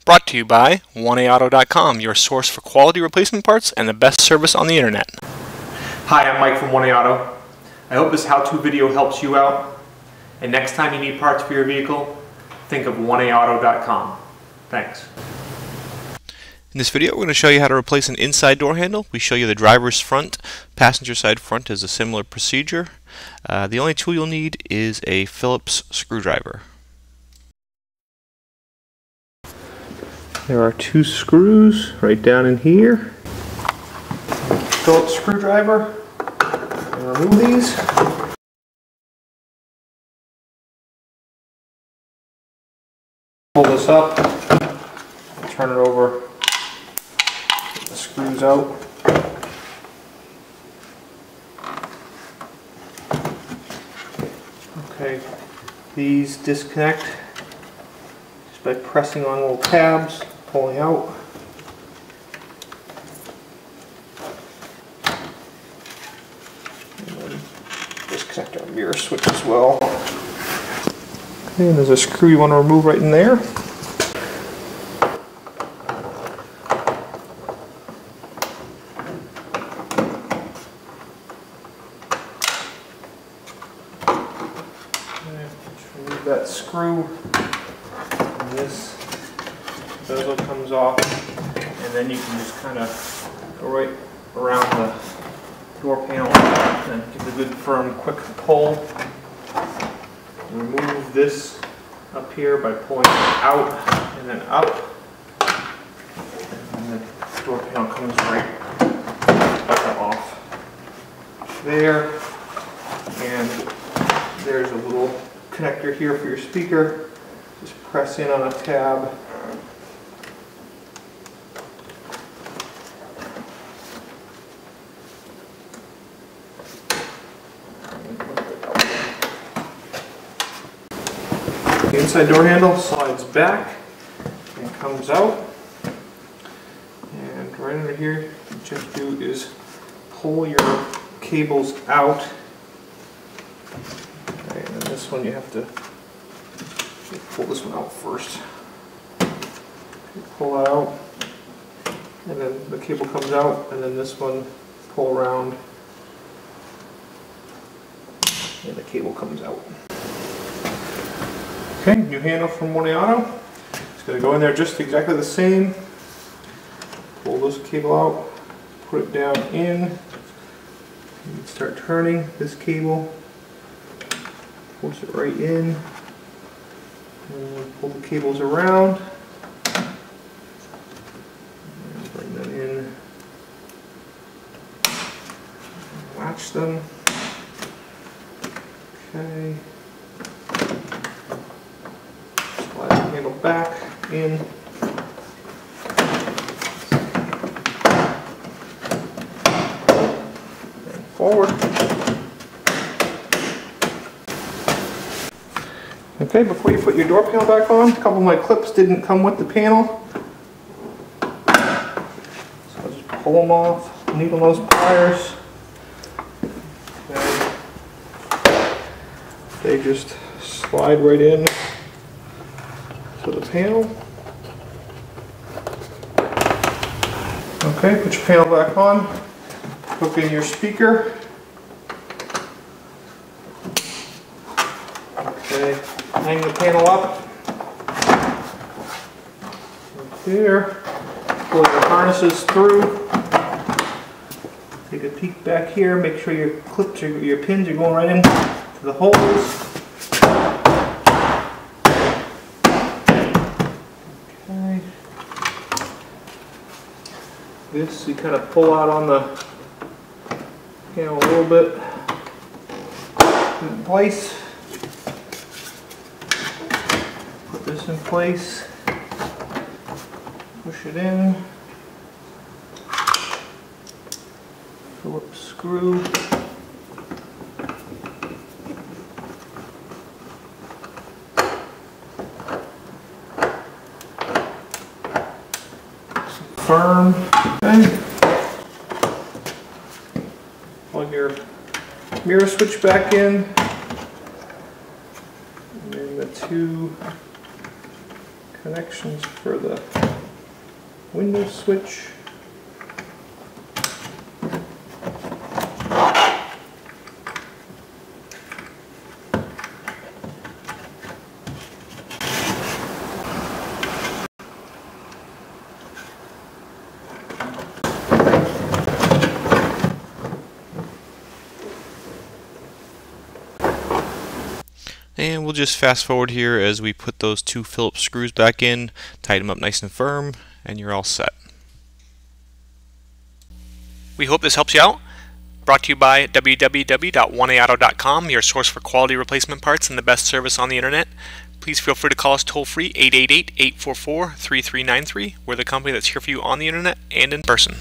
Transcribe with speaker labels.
Speaker 1: Brought to you by 1AAuto.com, your source for quality replacement parts and the best service on the internet.
Speaker 2: Hi, I'm Mike from 1AAuto. I hope this how-to video helps you out. And next time you need parts for your vehicle, think of 1AAuto.com. Thanks.
Speaker 1: In this video, we're going to show you how to replace an inside door handle. We show you the driver's front. Passenger side front is a similar procedure. The only tool you'll need is a Phillips screwdriver. There are two screws right down in here.
Speaker 2: Phillips screwdriver. And remove these. Pull this up. Turn it over. Get the screws out. Okay, these disconnect just by pressing on little tabs, pulling out. And then disconnect our mirror switch as well. Okay, and there's a screw you want to remove right in there. Remove that screw, and this bezel comes off, and then you can just kind of go right around the door panel and give it a good firm quick pull. Remove this up here by pulling it out and then up, and the door panel comes right off there, and there's a little connector here for your speaker. Just press in on a tab. The inside door handle slides back and comes out. And right under here, what you have to do is pull your cables out. And then this one you have to pull this one out first. You pull that out, and then the cable comes out, and then this one pull around, and the cable comes out. Okay, new handle from 1AAuto. It's going to go in there just exactly the same. Pull this cable out, put it down in, and start turning this cable. Push it right in, and pull the cables around, and bring them in, latch them. Okay, slide the handle back in, and forward. Okay, before you put your door panel back on, a couple of my clips didn't come with the panel. So I'll just pull them off, needle nose pliers. Okay. They just slide right in to the panel. Okay, put your panel back on, hook in your speaker. Okay. Hang the panel up right there, pull your harnesses through, take a peek back here, make sure your clips, your pins are going right in to the holes. Okay. This you kind of pull out on the panel a little bit in place. This in place, push it in, Phillips screw, firm, okay. Plug your mirror switch back in, and then the two kind connections for the window switch.
Speaker 1: And we'll just fast forward here as we put those 2 Phillips screws back in, tighten them up nice and firm, and you're all set. We hope this helps you out. Brought to you by www.1aauto.com, your source for quality replacement parts and the best service on the internet. Please feel free to call us toll free 888-844-3393. We're the company that's here for you on the internet and in person.